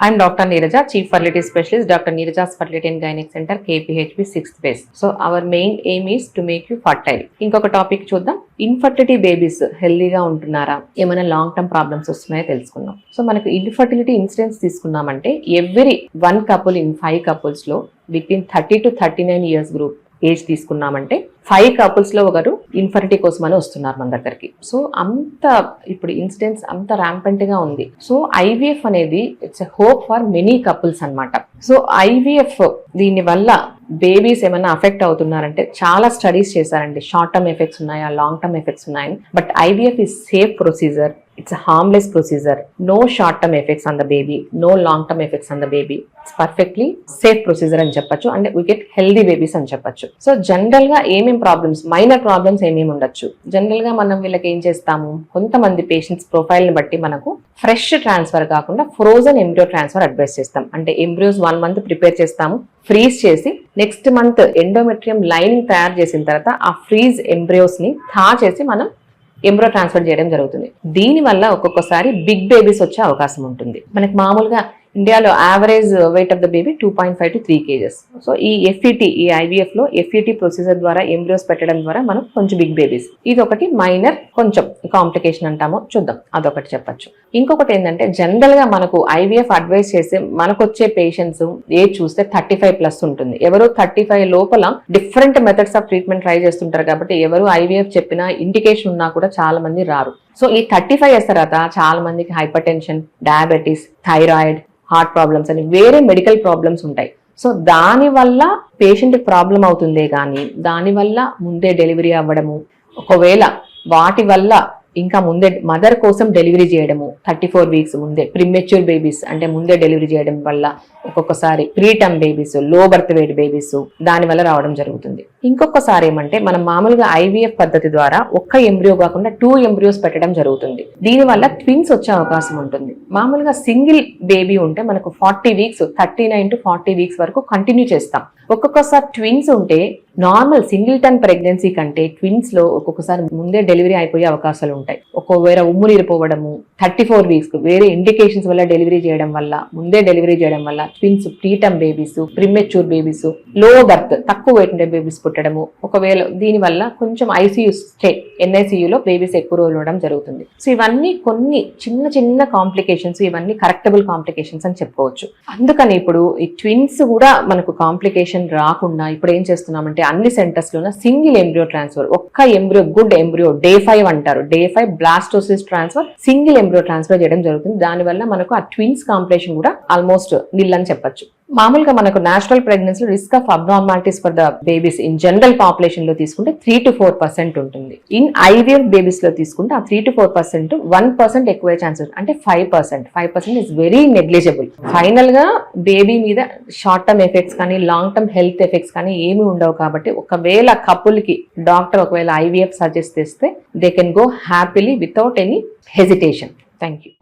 I'm Dr. Neeraja, Chief Fertility Specialist, Dr. Neeraja's Fertility and Gynec Center, KPHP 6th base. So our main aim is to make you fertile. ఇంకొక topic చూద్దాం. Infertility babies హెల్దీగా ఉంటున్నారా, ఏమైనా long term problems వస్తున్నాయో తెలుసుకుందాం. So మనకు infertility incidents తీసుకున్నామంటే every 1 couple in 5 couples లో between 30 to 39 years group age తీసుకున్నామంటే 5 couples లో ఒకరు ఇన్ఫర్టిలిటీ కోసం అని వస్తున్నారు మన దగ్గరికి. సో అంత ఇప్పుడు ఇన్సిడెంట్స్ అంత ర్యాంపెంట్ గా ఉంది. సో ఐవీఎఫ్ అనేది it's a hope for many couples అన్నమాట. సో ఐవీఎఫ్ దీని వల్ల బేబీస్ ఏమైనా అఫెక్ట్ అవుతున్నారంటే చాలా స్టడీస్ చేశారండి. షార్ట్ టర్మ్ ఎఫెక్ట్స్ ఉన్నాయా, లాంగ్ టర్మ్ ఎఫెక్ట్స్ ఉన్నాయని. But IVF is safe procedure. It's a harmless procedure. No short-term effects on the baby. No long-term effects on the baby. It's perfectly safe procedure అని చెప్పొచ్చు. And we get healthy babies అని చెప్పొచ్చు. So general గా ఏమేం problems, minor problems ఏమేమి ఉండొచ్చు. General గా మనం వీళ్ళకి ఏం చేస్తాము, కొంతమంది పేషెంట్స్ ప్రొఫైల్ ని బట్టి మనకు ఫ్రెష్ ట్రాన్స్ఫర్ కాకుండా ఫ్రోజన్ ఎంబ్రియో ట్రాన్స్ఫర్ అడ్వైస్ చేస్తాం. అంటే ఎంబ్రియోస్ 1 month ప్రిపేర్ చేస్తాము, ఫ్రీజ్ చేసి నెక్స్ట్ మంత్ ఎండోమెట్రియం లైనింగ్ తయారు చేసిన తర్వాత ఆ ఫ్రీజ్ ఎంబ్రియోస్ ని థా చేసి మనం ఎంబ్రియో ట్రాన్స్ఫర్ చేయడం జరుగుతుంది. దీని వల్ల ఒక్కొక్కసారి బిగ్ బేబీస్ వచ్చే అవకాశం ఉంటుంది. మనకి మామూలుగా ఇండియాలో average weight of the baby 2.5 to 3 kgs. So ఈ ఎఫ్ఈటి, ఈ ఐవీఎఫ్ లో ఎఫ్ఈటి ప్రొసీజర్ ద్వారా ఎంబ్రియోస్ పెట్టడం ద్వారా మనం కొంచెం బిగ్ బేబీస్, ఇది ఒకటి మైనర్ కొంచెం కాంప్లికేషన్ అంటామో చూద్దాం, అదొకటి చెప్పొచ్చు. ఇంకొకటి ఏంటంటే జనరల్ గా మనకు ఐవీఎఫ్ అడ్వైస్ చేసే మనకు వచ్చే పేషెంట్స్ ఏజ్ చూస్తే 35+ ఉంటుంది. ఎవరు 35 లోపల different methods of treatment try చేస్తుంటారు కాబట్టి ఎవరు ఐవీఎఫ్ చెప్పినా ఇండికేషన్ ఉన్నా కూడా చాలా మంది రారు. సో ఈ 35 years తర్వాత చాలా మందికి hyper tension, diabetes, thyroid, heart problems అని వేరే మెడికల్ ప్రాబ్లమ్స్ ఉంటాయి. సో దాని వల్ల పేషెంట్ ప్రాబ్లం అవుతుందే కానీ దానివల్ల ముందే డెలివరీ అవ్వడము, ఒకవేళ వాటి వల్ల ఇంకా ముందే మదర్ కోసం డెలివరీ చేయడము 34 weeks ముందే, ప్రీమెచ్యూర్ బేబీస్ అంటే ముందే డెలివరీ చేయడం వల్ల ఒక్కొక్కసారి preterm babies, low birth weight babies దాని వల్ల రావడం జరుగుతుంది. ఇంకొకసారి ఏమంటే మనం మామూలుగా ఐవీఎఫ్ పద్ధతి ద్వారా ఒక్క ఎంబ్రియో కాకుండా 2 embryos పెట్టడం జరుగుతుంది. దీని వల్ల ట్విన్స్ వచ్చే అవకాశం ఉంటుంది. మామూలుగా సింగిల్ బేబీ ఉంటే మనకు 40 weeks, 39 to 40 weeks వరకు కంటిన్యూ చేస్తాం. ఒక్కొక్కసారి ట్విన్స్ ఉంటే నార్మల్ సింగిల్టన్ ప్రెగ్నెన్సీ కంటే ట్విన్స్ లో ఒక్కొక్కసారి ముందే డెలివరీ అయిపోయే అవకాశాలు ఉంటాయి. ఒకవేళ ఉమ్మునీరిపోవడము 34 weeks వేరే ఇండికేషన్స్ వల్ల డెలివరీ చేయడం వల్ల, ముందే డెలివరీ చేయడం వల్ల twins, preterm babies, premature babies, low birth తక్కువ వెయిట్ ఉండే బేబీస్ పుట్టడము, ఒకవేళ దీని వల్ల కొంచెం ఐసీయూ స్టే, ఎన్ఐసీయూలో బేబీస్ ఎక్కువ రోజులు ఉండడం జరుగుతుంది. సో ఇవన్నీ కొన్ని చిన్న చిన్న కాంప్లికేషన్స్, ఇవన్నీ కరెక్టబుల్ కాంప్లికేషన్స్ అని చెప్పుకోవచ్చు. అందుకని ఇప్పుడు ఈ ట్విన్స్ కూడా మనకు కాంప్లికేషన్ రాకుండా ఇప్పుడు ఏం చేస్తున్నామంటే అన్ని సెంటర్స్ లోన సింగిల్ ఎంబ్రియో ట్రాన్స్ఫర్, ఒక్క ఎంబ్రియో, గుడ్ ఎంబ్రియో, Day 5 అంటారు, Day 5 blastocyst transfer, single embryo transfer చేయడం జరుగుతుంది. దానివల్ల మనకు ఆ ట్విన్స్ కాంప్లికేషన్ కూడా ఆల్మోస్ట్ నిల్ అని చెప్పొచ్చు. మామూలుగా మనకు natural pregnancy risk of abnormalities for the babies in general population లో తీసుకుంటే 3 to 4% ఉంటుంది. ఇన్ ఐవీఎఫ్ బేబీస్ లో తీసుకుంటే ఆ 3 to 4% 1% ఎక్కువ ఛాన్సెస్, అంటే 5% ఇస్ వెరీ నెగ్లిజిబుల్. ఫైనల్ గా బేబీ మీద షార్ట్ టర్మ్ ఎఫెక్ట్స్ కానీ లాంగ్ టర్మ్ హెల్త్ ఎఫెక్ట్స్ కానీ ఏమి ఉండవు. కాబట్టి ఒకవేళ కపుల్ కి డాక్టర్ ఒకవేళ ఐవీఎఫ్ సజెస్ట్ చేస్తే they can go happily without any hesitation. Thank you.